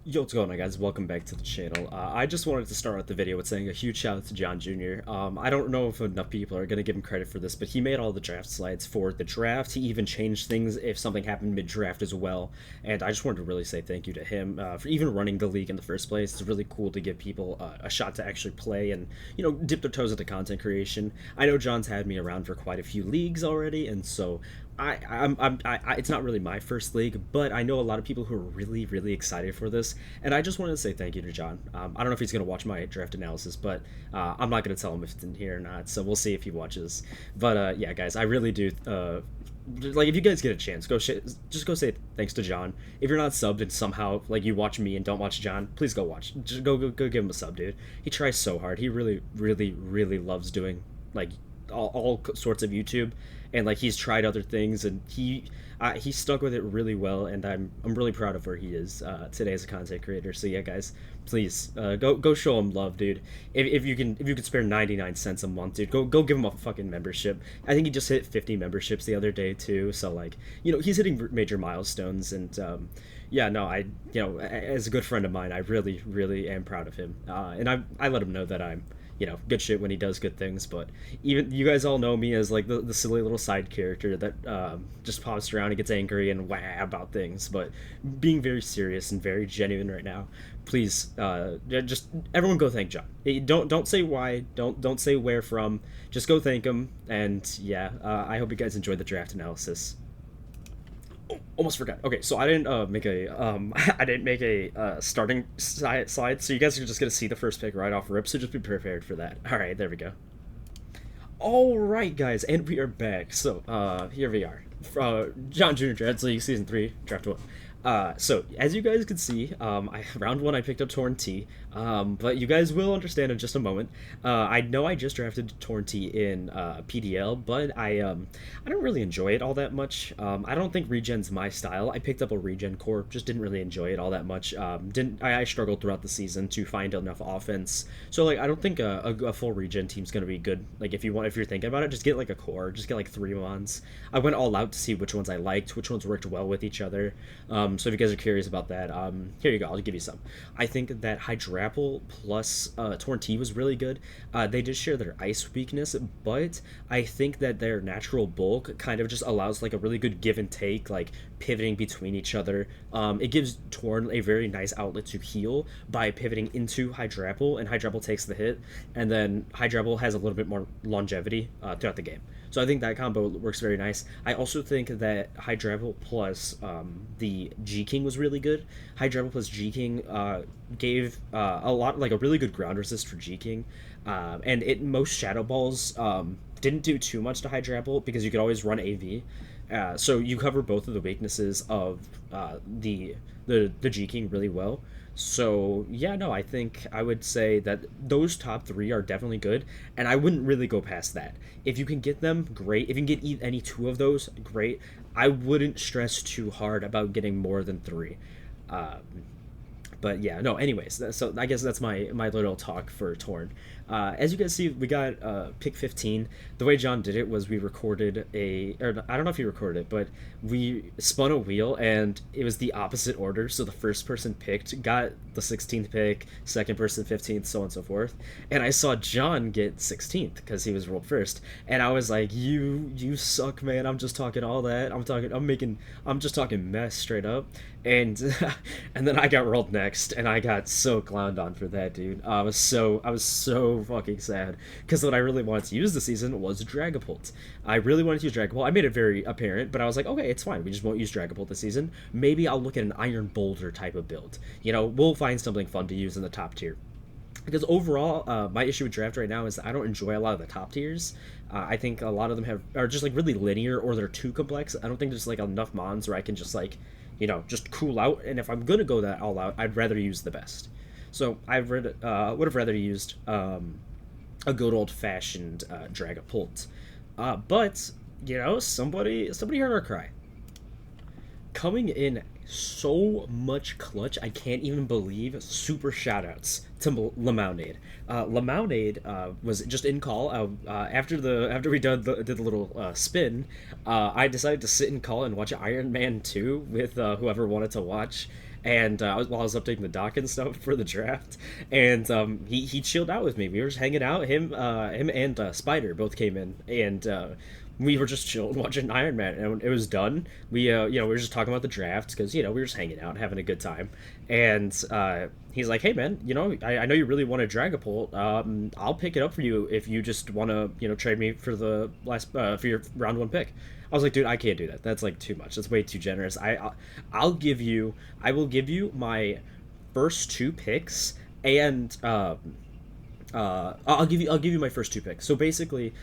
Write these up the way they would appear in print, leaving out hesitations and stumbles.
Yo, what's going on, guys? Welcome back to the channel. I just wanted to start out the video with saying a huge shout out to John Jr. I don't know if enough people are going to give him credit for this, but he made all the draft slides for the draft. He even changed things if something happened mid-draft as well. And I just wanted to really say thank you to him for even running the league in the first place. It's really cool to give people a shot to actually play and, dip their toes into content creation. I know John's had me around for quite a few leagues already, and so it's not really my first league, but I know a lot of people who are really, really excited for this, and I just wanted to say thank you to John. I don't know if he's gonna watch my draft analysis, but I'm not gonna tell him if it's in here or not, so we'll see if he watches. But yeah, guys, I really do. Like, if you guys get a chance, just go say thanks to John. If you're not subbed and somehow like you watch me and don't watch John, please go watch. Just go give him a sub, dude. He tries so hard. He really, really, really loves doing like all sorts of YouTube, and like he's tried other things, and he stuck with it really well, and I'm really proud of where he is today as a content creator. So yeah, guys, please go show him love, dude. If you can spare 99 cents a month, dude, go give him a fucking membership. I think he just hit 50 memberships the other day too. So like, he's hitting major milestones, and yeah, no, as a good friend of mine, I really, really am proud of him, and I let him know that I'm good shit when he does good things. But even you guys all know me as like the silly little side character that just pops around and gets angry and wah about things. But being very serious and very genuine right now, please, just everyone go thank John. Don't say why, don't say where from. Just go thank him. And yeah, I hope you guys enjoyed the draft analysis. Almost forgot. Okay, so I didn't make a I didn't make a starting slide, so you guys are just gonna see the first pick right off rip. So just be prepared for that. All right, there we go. All right, guys, and we are back. So here we are. John Jr. Draft League Season 3, Draft 1. So as you guys can see, round 1 I picked up Torn T, but you guys will understand in just a moment. I know I just drafted Torn T in PDL, but I don't really enjoy it all that much. I don't think regen's my style. I picked up a regen core, just didn't really enjoy it all that much. I struggled throughout the season to find enough offense, so like I don't think a full regen team's gonna be good. Like if you're thinking about it, just get like a core, just get like 3 mons. I went all out to see which ones I liked, which ones worked well with each other. So if you guys are curious about that, here you go. I'll give you some. I think that Hydrapple plus Torn T was really good. They did share their ice weakness, but I think that their natural bulk kind of just allows like a really good give and take, like pivoting between each other. It gives Torn a very nice outlet to heal by pivoting into Hydrapple, and Hydrapple takes the hit, and then Hydrapple has a little bit more longevity throughout the game. So I think that combo works very nice. I also think that Hydrapple plus the G King was really good. Hydrapple plus G King gave a lot, like a really good ground resist for G King, and most Shadow Balls didn't do too much to Hydrapple because you could always run AV. So you cover both of the weaknesses of the G King really well. So yeah, no, I think I would say that those top 3 are definitely good, and I wouldn't really go past that. If you can get them, great. If you can get any 2 of those, great. I wouldn't stress too hard about getting more than 3. But yeah, no, anyways, so I guess that's my little talk for Torn. As you guys see, we got pick 15. The way John did it was we recorded or I don't know if he recorded it, but we spun a wheel and it was the opposite order. So the first person picked got the 16th pick, second person 15th, so on and so forth. And I saw John get 16th because he was rolled first, and I was like, you suck, man. I'm just talking all that. I'm just talking mess straight up. And and then I got rolled next, and I got so clowned on for that, dude. I was so fucking sad because what I really wanted to use this season was Dragapult. I really wanted to use Dragapult. I made it very apparent, but I was like, okay, it's fine. We just won't use Dragapult this season. Maybe I'll look at an Iron Boulder type of build. We'll find something fun to use in the top tier. Because overall, my issue with draft right now is that I don't enjoy a lot of the top tiers. I think a lot of them are just like really linear, or they're too complex. I don't think there's like enough mons where I can just like, just cool out. And if I'm gonna go that all out, I'd rather use the best. So would have rather used a good old fashioned Dragapult. But somebody heard our cry. Coming in so much clutch, I can't even believe. Super shoutouts to Lamaunade. Lamaunade was just in call. After we did the little spin, I decided to sit in call and watch Iron Man 2 with whoever wanted to watch. and while I was updating the doc and stuff for the draft, and he chilled out with me. We were just hanging out. Him and Spider both came in, and we were just chilling watching Iron Man, and it was done. We were just talking about the draft because we were just hanging out, having a good time, and he's like, "Hey man, I know you really want a Dragapult. I'll pick it up for you if you just want to trade me for the last for your round one pick." I was like, "Dude, I can't do that. That's like too much. That's way too generous. I will give you my first two picks and I'll give you my first two picks. So basically,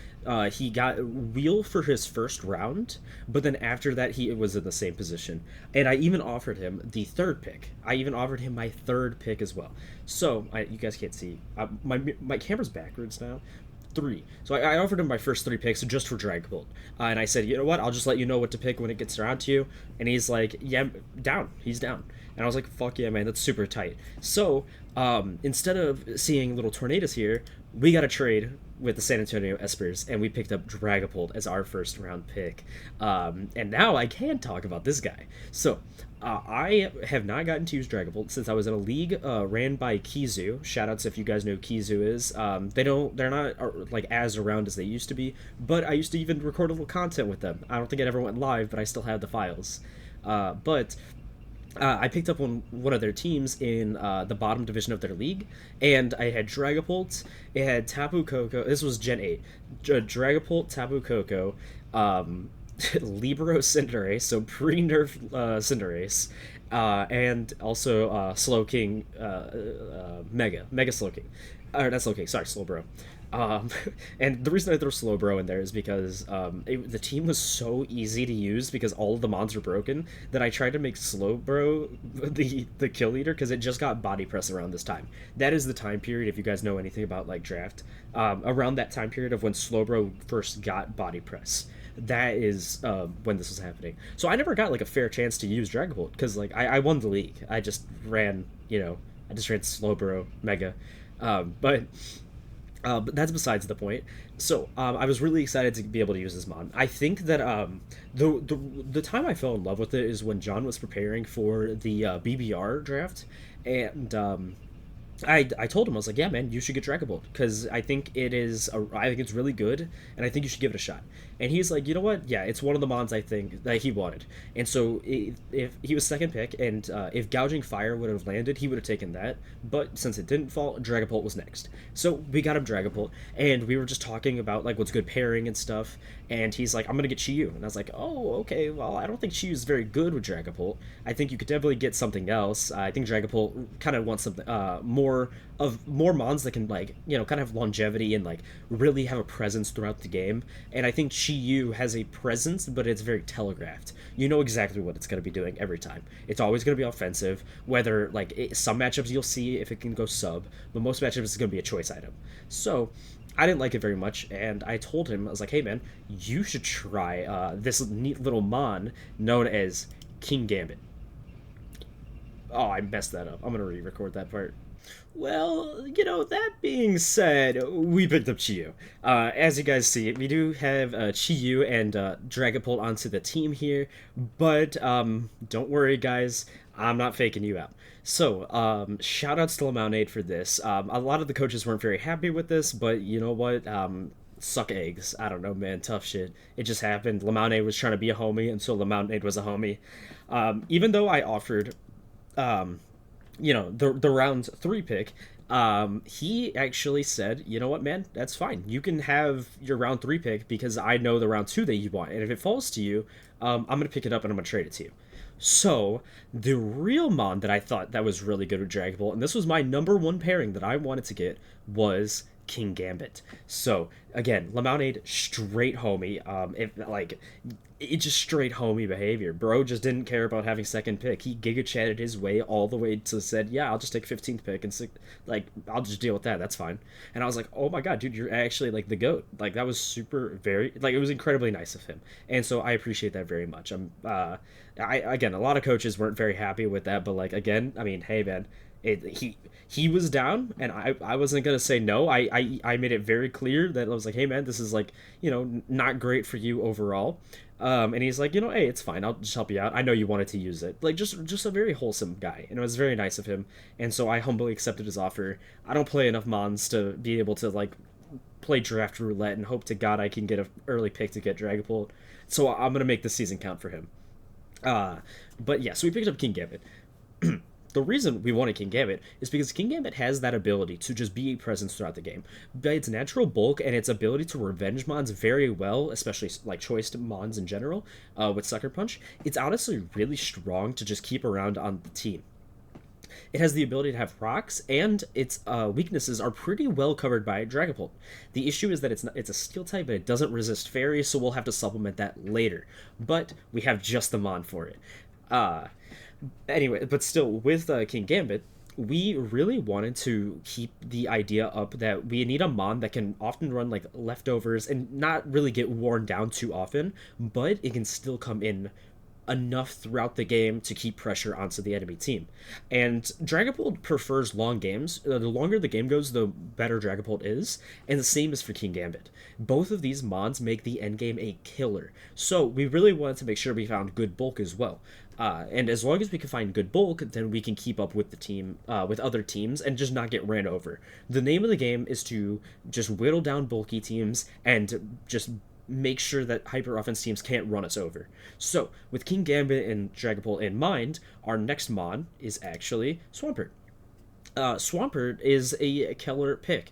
he got Wheel for his first round, but then after that he was in the same position, and I even offered him the third pick. I even offered him my third pick as well. So you guys can't see my camera's backwards now. Three. So I offered him my first three picks just for Dragapult, and I said, you know what? I'll just let you know what to pick when it gets around to you. And he's like, yeah, down. He's down. And I was like, fuck yeah, man, that's super tight. So instead of seeing little tornadoes here, we got a trade with the San Antonio Espers, and we picked up Dragapult as our first round pick. And now I can talk about this guy. So I have not gotten to use Dragapult since I was in a league ran by Kizu. Shoutouts if you guys know who Kizu is. They're not like as around as they used to be, but I used to even record a little content with them. I don't think it ever went live, but I still have the files. But I picked up one of their teams in the bottom division of their league, and I had Dragapult, it had Tapu Koko, this was Gen 8, Dragapult, Tapu Koko, Libero Cinderace, so pre-nerf Cinderace, and also Slow King, Mega Slow King. Or not Slow King, sorry, Slowbro. Um, and the reason I throw Slowbro in there is because the team was so easy to use because all of the mons were broken that I tried to make Slowbro the kill leader because it just got body press around this time. That is the time period, if you guys know anything about like draft, around that time period of when Slowbro first got body press. That is when this was happening. So I never got like a fair chance to use Dragapult because like I won the league. I just ran Slowbro Mega, but. But that's besides the point. So I was really excited to be able to use this mod. I think that the time I fell in love with it is when John was preparing for the BBR draft, and I told him, I was like, yeah, man, you should get Dragapult because I think I think it's really good, and I think you should give it a shot. And he's like, you know what? Yeah, it's one of the mons I think that he wanted. And so if he was second pick, and if Gouging Fire would have landed, he would have taken that. But since it didn't fall, Dragapult was next. So we got him Dragapult, and we were just talking about like what's good pairing and stuff. And he's like, I'm gonna get Chiyu, and I was like, oh, okay. Well, I don't think Chiyu's very good with Dragapult. I think you could definitely get something else. I think Dragapult kind of wants something more mons that can like kind of have longevity and like really have a presence throughout the game. And I think Chiyu has a presence, but it's very telegraphed. You know exactly what it's going to be doing every time. It's always going to be offensive. Whether like some matchups you'll see if it can go sub, but most matchups it's going to be a choice item. So I didn't like it very much, and I told him, I was like, hey man, you should try this neat little mon known as King Gambit. Oh, I messed that up. I'm going to re-record that part. Well, that being said, we picked up Chiyu. As you guys see, we do have Chiyu and Dragapult onto the team here, but don't worry, guys, I'm not faking you out. So, shoutouts to Lemonade for this. A lot of the coaches weren't very happy with this, but you know what? Suck eggs. I don't know, man. Tough shit. It just happened. Lemonade was trying to be a homie, and so Lemonade was a homie. Even though I offered the round 3 pick, he actually said, you know what, man, that's fine. You can have your round 3 pick because I know the round 2 that you want, and if it falls to you, I'm gonna pick it up and I'm gonna trade it to you. So the real mon that I thought that was really good with Dragapult, and this was my number 1 pairing that I wanted to get, was King Gambit. So again, Lemonade, straight homie. It's just straight homie behavior. Bro just didn't care about having second pick. He giga chatted his way all the way to said, yeah, I'll just take 15th pick and I'll just deal with that. That's fine. And I was like, oh my god, dude, you're actually like the GOAT. Like that was it was incredibly nice of him. And so I appreciate that very much. Again, a lot of coaches weren't very happy with that, but like again, I mean, hey man, He was down, and I wasn't gonna say no. I made it very clear that I was like, hey man, this is like, not great for you overall. And he's like, hey, it's fine. I'll just help you out. I know you wanted to use it. Like, just a very wholesome guy, and it was very nice of him. And so I humbly accepted his offer. I don't play enough mons to be able to like play draft roulette and hope to God I can get an early pick to get Dragapult. So I'm gonna make the season count for him. Uh, but yeah, so we picked up King Gambit. The reason we wanted King Gambit is because King Gambit has that ability to just be a presence throughout the game. By its natural bulk and its ability to revenge mons very well, especially like choice mons in general, with Sucker Punch, it's honestly really strong to just keep around on the team. It has the ability to have rocks, and its weaknesses are pretty well covered by Dragapult. The issue is that it's a steel type, but it doesn't resist fairies, so we'll have to supplement that later. But we have just the mon for it. Uh, anyway, but still, with King Gambit, we really wanted to keep the idea up that we need a mon that can often run like leftovers and not really get worn down too often, but it can still come in enough throughout the game to keep pressure onto the enemy team. And Dragapult prefers long games. The longer the game goes, the better Dragapult is. And the same is for King Gambit. Both of these mods make the endgame a killer. So we really wanted to make sure we found good bulk as well. And as long as we can find good bulk, then we can keep up with the team, with other teams, and just not get ran over. The name of the game is to just whittle down bulky teams and just make sure that hyper offense teams can't run us over. So, with King Gambit and Dragapult in mind, our next mon is actually Swampert. Swampert is a killer pick.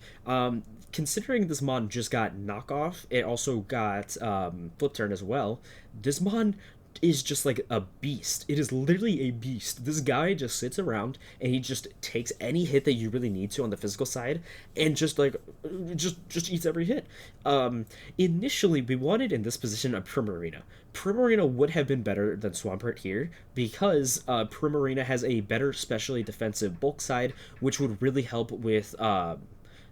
Considering this mon just got knockoff, it also got flip turn as well. This mon is just like a beast. It is literally a beast. This guy just sits around and he just takes any hit that you really need to on the physical side and just like just eats every hit. Initially we wanted in this position a Primarina. Primarina would have been better than Swampert here because Primarina has a better specially defensive bulk side, which would really help with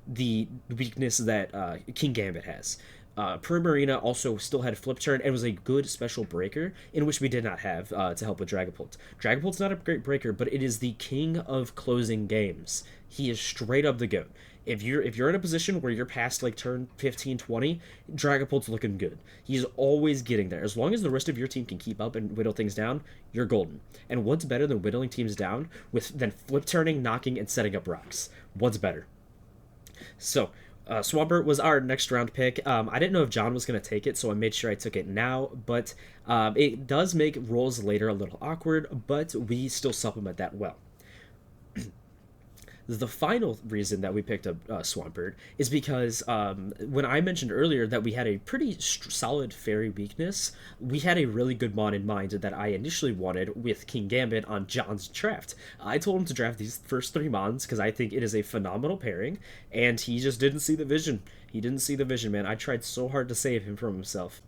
the weakness that King Gambit has. Primarina also still had flip turn and was a good special breaker, in which we did not have to help with Dragapult. Dragapult's not a great breaker, but it is the king of closing games. He is straight up the goat. If you're in a position where you're past like turn 15, 20, Dragapult's looking good. He's always getting there. As long as the rest of your team can keep up and whittle things down, you're golden. And what's better than whittling teams down than flip turning, knocking, and setting up rocks? What's better? So, Swampert was our next round pick. I didn't know if John was going to take it, so I made sure I took it now. But it does make rolls later a little awkward, but we still supplement that well. The final reason that we picked up Swampert is because when I mentioned earlier that we had a pretty solid fairy weakness, we had a really good mon in mind that I initially wanted with King Gambit on John's draft. I told him to draft these first three mons because I think it is a phenomenal pairing, and he just didn't see the vision. He didn't see the vision, man. I tried so hard to save him from himself.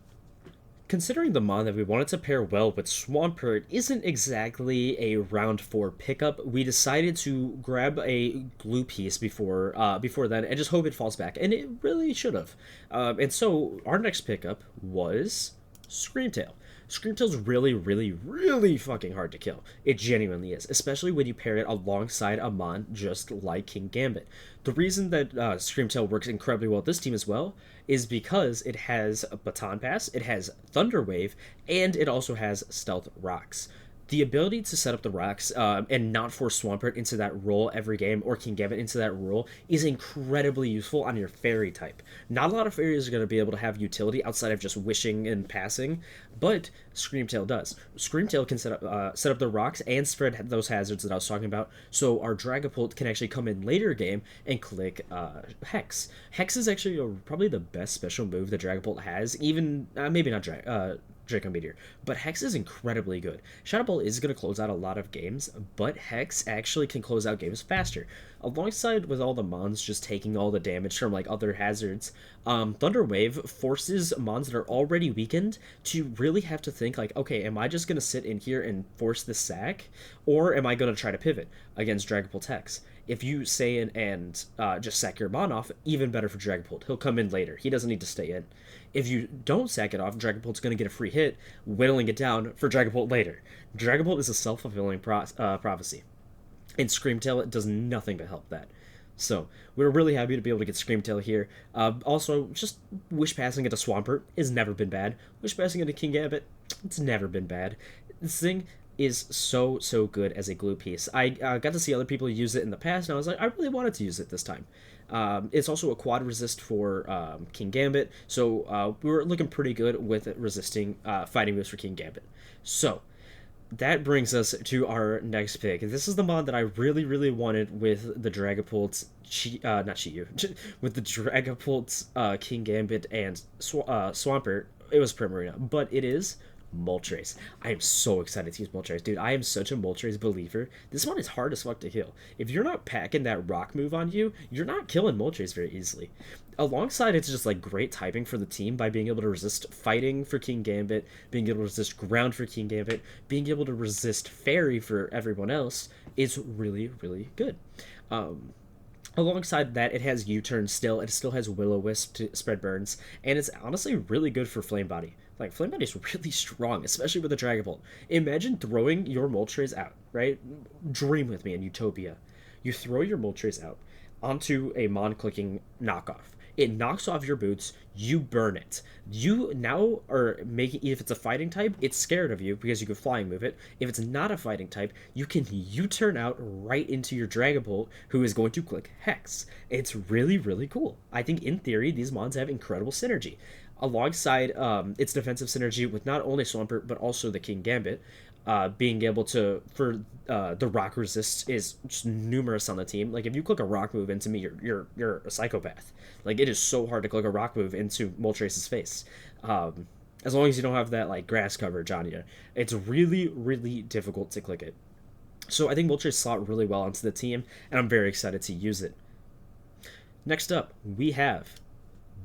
Considering the mon that we wanted to pair well with Swampert isn't exactly a round 4 pickup, we decided to grab a glue piece before then and just hope it falls back, and it really should have. And so our next pickup was Screamtail. Screamtail's really, really, really fucking hard to kill. It genuinely is, especially when you pair it alongside a mon just like King Gambit. The reason that Screamtail works incredibly well with this team as well is because it has a Baton Pass, it has Thunder Wave, and it also has Stealth Rocks. The ability to set up the rocks and not force Swampert into that role every game, or King Gambit into that role, is incredibly useful on your fairy type. Not a lot of fairies are going to be able to have utility outside of just wishing and passing, but Screamtail does. Screamtail can set up the rocks and spread those hazards that I was talking about, so our Dragapult can actually come in later game and click Hex. Hex is actually probably the best special move that Dragapult has, even, maybe not Draco Meteor, but Hex is incredibly good. Shadow Ball is going to close out a lot of games, but Hex actually can close out games faster. Alongside with all the mons just taking all the damage from like other hazards, Thunder Wave forces mons that are already weakened to really have to think like, okay, am I just going to sit in here and force the sack, or am I going to try to pivot against Dragapult Hex? If you stay in and just sack your mon off, even better for Dragapult. He'll come in later. He doesn't need to stay in. If you don't sack it off, Dragapult's going to get a free hit, whittling it down for Dragapult later. Dragapult is a self-fulfilling prophecy. And Screamtail does nothing but help that. So we're really happy to be able to get Screamtail here. Also, just Wish passing into Swampert has never been bad. Wish passing into Kingambit, it's never been bad. This thing is so good as a glue piece. I got to see other people use it in the past, and I was like, I really wanted to use it this time. It's also a quad resist for Kingambit, so we were looking pretty good with it resisting fighting moves for Kingambit. So that brings us to our next pick. This is the mod that I really wanted with the Dragapult's not Chiyu, with the Dragapult's Kingambit and Swampert. It was Primarina, but it is Moltres. I am so excited to use Moltres, dude. I am such a Moltres believer. This one is hard as fuck to kill. If you're not packing that rock move on you, you're not killing Moltres very easily. Alongside, it's just like great typing for the team by being able to resist fighting for Kingambit, being able to resist ground for Kingambit, being able to resist fairy for everyone else is really good. Alongside that, it has U-turn still. It still has Will-O-Wisp to spread burns, and it's honestly really good for Flame Body. Like, Flame Body is really strong, especially with the Dragapult. Imagine throwing your Moltres out, right? Dream with me in Utopia. You throw your Moltres out onto a Mon-clicking knockoff. It knocks off your boots, you burn it. You now are making, if it's a fighting type, it's scared of you because you can flying move it. If it's not a fighting type, you can U-turn out right into your Dragapult, who is going to click Hex. It's really cool. I think in theory, these mons have incredible synergy. Alongside its defensive synergy with not only Swampert, but also the Kingambit, being able to, for the rock resist is just numerous on the team. Like, if you click a rock move into me, you're a psychopath. Like, it is so hard to click a rock move into Moltres' face. As long as you don't have that, like, grass coverage on you. It's really difficult to click it. So I think Moltres slot really well onto the team, and I'm very excited to use it. Next up, we have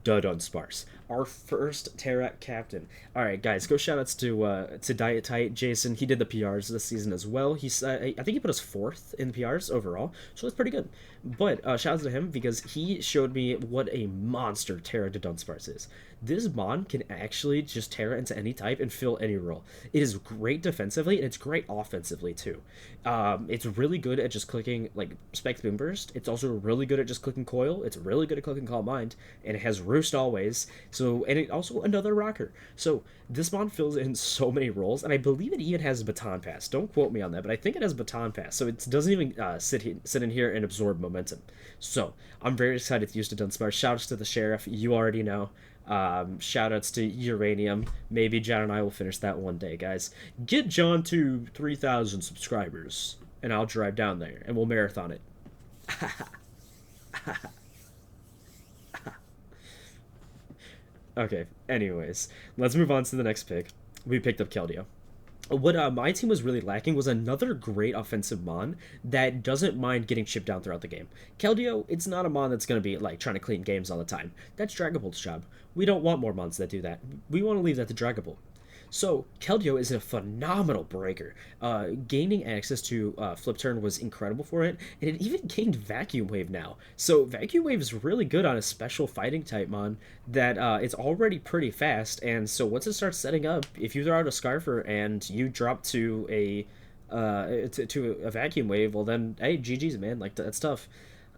Dunsparce, our first Terra captain. All right, guys, go shoutouts to Diet Tight Jason. He did the PRs this season as well. He's I think he put us 4th in the PRs overall, so that's pretty good. But shoutouts to him because he showed me what a monster Terra Dunsparce is. This mon can actually just Terra into any type and fill any role. It is great defensively, and it's great offensively too. It's really good at just clicking like Spec Boom Burst. It's also really good at just clicking Coil. It's really good at clicking Calm Mind, and it has Roost always. So, and it also another rocker. So this mon fills in so many roles, and I believe it even has Baton Pass. Don't quote me on that, but I think it has Baton Pass. So it doesn't even sit in here and absorb momentum. So I'm very excited to use the Dunsparce. Shoutouts to the Sheriff. You already know. Shoutouts to Uranium. Maybe John and I will finish that one day, guys. Get John to 3,000 subscribers, and I'll drive down there, and we'll marathon it. Okay, anyways, let's move on to the next pick. We picked up Keldeo. What my team was really lacking was another great offensive mon that doesn't mind getting chipped down throughout the game. Keldeo, it's not a mon that's going to be like trying to clean games all the time. That's Dragapult's job. We don't want more mons that do that. We want to leave that to Dragapult. So, Keldeo is a phenomenal breaker. Gaining access to Flip Turn was incredible for it, and it even gained Vacuum Wave now. So, Vacuum Wave is really good on a special fighting type mon that it's already pretty fast, and so once it starts setting up, if you throw out a Scarfer and you drop to a Vacuum Wave, well then, hey, GG's, man, like, that's tough.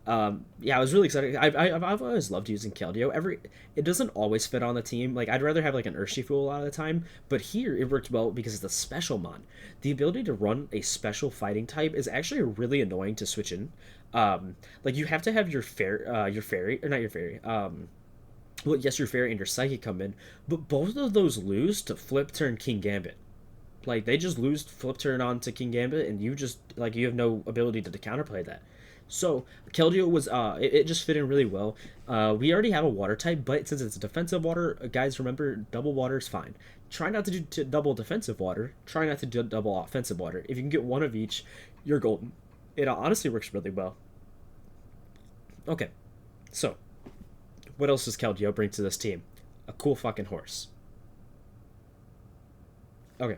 Yeah, I was really excited. I've always loved using Keldeo. It doesn't always fit on the team. Like, I'd rather have like an Urshifu a lot of the time, but here it worked well because it's a special mon. The ability to run a special fighting type is actually really annoying to switch in. Like, you have to have your fairy, or not your fairy. Well, yes, your fairy and your psychic come in, but both of those lose to Flip Turn Kingambit. Like, they just lose Flip Turn on to Kingambit, and you just like you have no ability to counterplay that. So, Keldeo was, it just fit in really well. We already have a water type, but since it's a defensive water, guys, remember, double water is fine. Try not to do double defensive water. Try not to do double offensive water. If you can get one of each, you're golden. It honestly works really well. Okay, so, what else does Keldeo bring to this team? A cool fucking horse. Okay,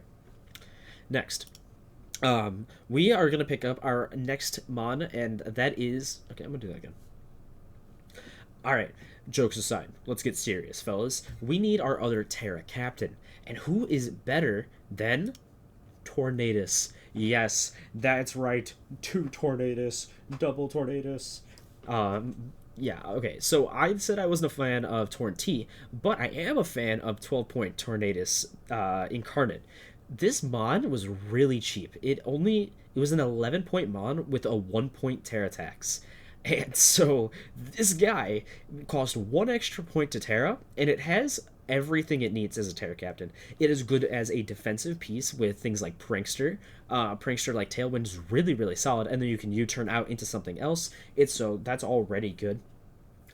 next. We are going to pick up our next mon, and that is... Okay, I'm going to do that again. Alright, jokes aside, let's get serious, fellas. We need our other Terra captain, and who is better than Tornadus? Yes, that's right. Two tornadoes, double tornadoes. Yeah, okay. So I said I wasn't a fan of Torn T, but I am a fan of 12-point Tornadus Incarnate. This mod was really cheap. It was an 11-point mod with a 1-point Terra tax. And so this guy cost one extra point to Terra, and it has everything it needs as a Terra captain. It is good as a defensive piece with things like Prankster. Prankster like Tailwind is really, really solid, and then you can U-turn out into something else. That's already good.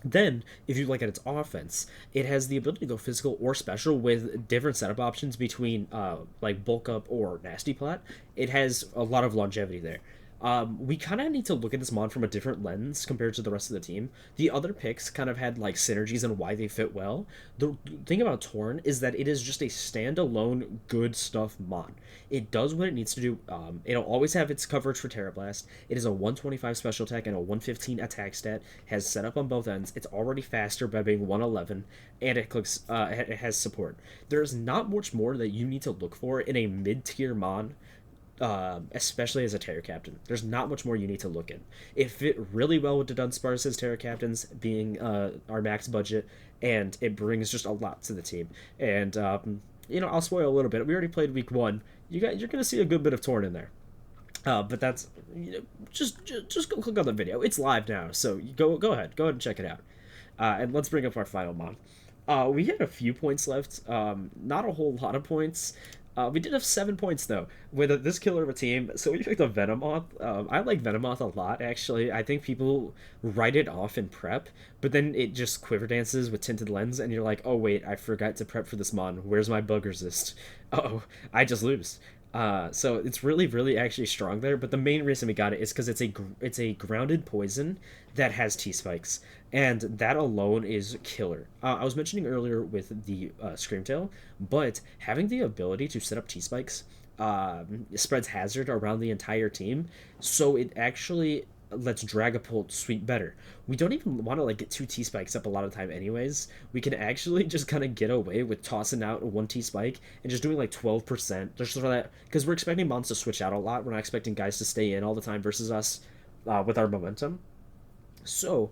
Then, if you look at its offense, it has the ability to go physical or special with different setup options between like bulk up or nasty plot. It has a lot of longevity there. We kind of need to look at this mod from a different lens compared to the rest of the team. The other picks kind of had like synergies and why they fit well. The thing about Torn is that it is just a standalone good stuff mod. It does what it needs to do. It'll always have its coverage for Terra Blast. It is a 125 special attack and a 115 attack stat. Has set up on both ends. It's already faster by being 111, and it has support. There's not much more that you need to look for in a mid-tier mod, especially as a Terra Captain. There's not much more you need to look in. It fit really well with the Dunsparce's Terra Captains being our max budget, and it brings just a lot to the team. And, I'll spoil a little bit. We already played week 1. You're going to see a good bit of Torn in there. But that's, just go click on the video. It's live now, so go ahead and check it out. And let's bring up our final mod. We had a few points left, not a whole lot of points. We did have 7 points though with this killer of a team. So we picked a Venomoth. I like Venomoth a lot actually. I think people write it off in prep, but then it just quiver dances with tinted lens, and you're like, oh wait, I forgot to prep for this mon. Where's my bug resist? Oh, I just lose. So it's really, really actually strong there. But the main reason we got it is because it's a grounded poison that has T spikes, and that alone is killer. I was mentioning earlier with the Screamtail, but having the ability to set up T spikes spreads hazard around the entire team, so it actually lets Dragapult sweep better. We don't even want to like get 2 T spikes up a lot of time anyways. We can actually just kind of get away with tossing out a 1 T spike and just doing like 12% just for that, because we're expecting mons to switch out a lot. We're not expecting guys to stay in all the time versus us with our momentum. So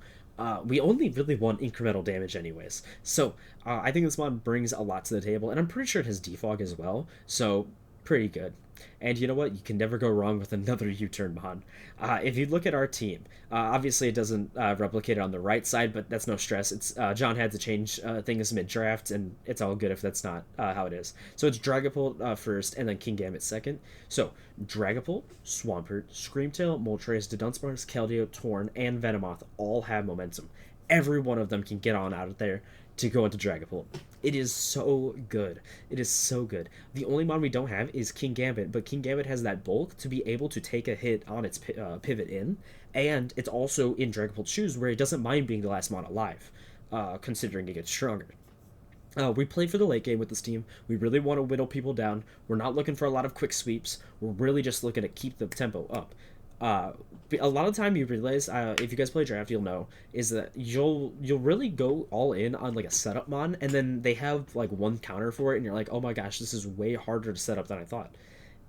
we only really want incremental damage anyways. So I think this mod brings a lot to the table, and I'm pretty sure it has defog as well, so pretty good. And you know what? You can never go wrong with another U-turn mod. If you look at our team, obviously it doesn't replicate it on the right side, but that's no stress. It's John had to change things mid-draft, and it's all good if that's not how it is. So it's Dragapult first, and then Kingambit second. So Dragapult, Swampert, Screamtail, Moltres, Dunsparce, Keldeo, Torn, and Venomoth all have momentum. Every one of them can get on out of there to go into Dragapult. It is so good. It is so good. The only mod we don't have is Kingambit, but Kingambit has that bulk to be able to take a hit on its pivot in, and it's also in Dragapult's shoes where it doesn't mind being the last mod alive, considering it gets stronger. We played for the late game with this team. We really want to whittle people down. We're not looking for a lot of quick sweeps. We're really just looking to keep the tempo up. A lot of time you realize, if you guys play draft, you'll know, is that you'll really go all in on like a setup mon, and then they have like one counter for it, and you're like, oh my gosh, this is way harder to set up than I thought.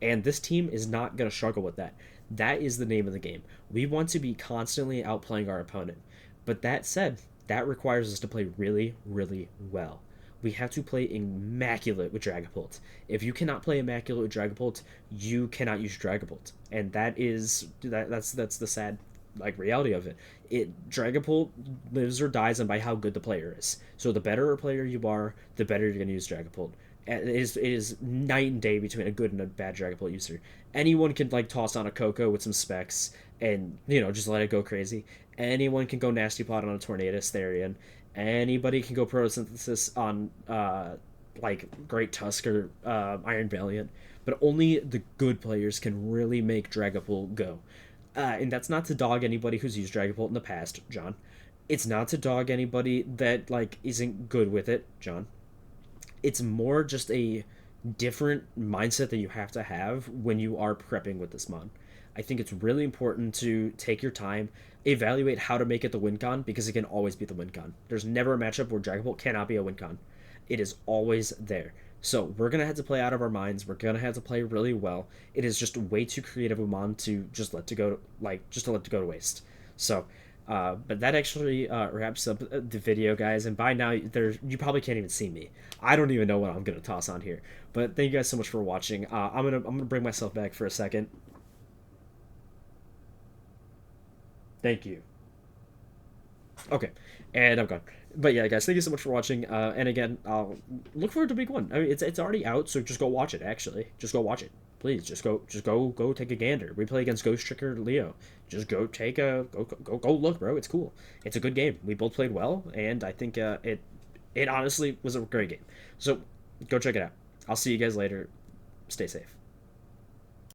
And this team is not going to struggle with that. That is the name of the game. We want to be constantly outplaying our opponent. But that said, that requires us to play really, really well. We have to play immaculate with Dragapult. If you cannot play immaculate with Dragapult, you cannot use Dragapult, and that's the sad like reality of it. Dragapult lives or dies on by how good the player is. So the better a player you are, the better you're gonna use Dragapult. It is night and day between a good and a bad Dragapult user. Anyone can like toss on a Coco with some specs and just let it go crazy. Anyone can go nasty plot on a Tornadus Therian. Anybody can go photosynthesis on like Great Tusk or Iron Valiant, but only the good players can really make Dragapult go. And that's not to dog anybody who's used Dragapult in the past, John. It's not to dog anybody that like isn't good with it, John. It's more just a different mindset that you have to have when you are prepping with this mod. I think it's really important to take your time, evaluate how to make it the win con, because it can always be the win con. There's never a matchup where Dragapult cannot be a win con. It is always there. So we're gonna have to play out of our minds. We're gonna have to play really well. It is just way too creative a mon to just let to go just to let to go to waste. So, but that actually wraps up the video, guys. And by now, you probably can't even see me. I don't even know what I'm gonna toss on here. But thank you guys so much for watching. I'm gonna bring myself back for a second. Thank you. Okay, and I'm gone. But yeah, guys, thank you so much for watching. And again, I'll look forward to week one. I mean, it's already out, so just go watch it. Actually, just go watch it, please. Just go take a gander. We play against Ghost Tricker Leo. Just go take a go look, bro. It's cool. It's a good game. We both played well, and I think it honestly was a great game. So go check it out. I'll see you guys later. Stay safe.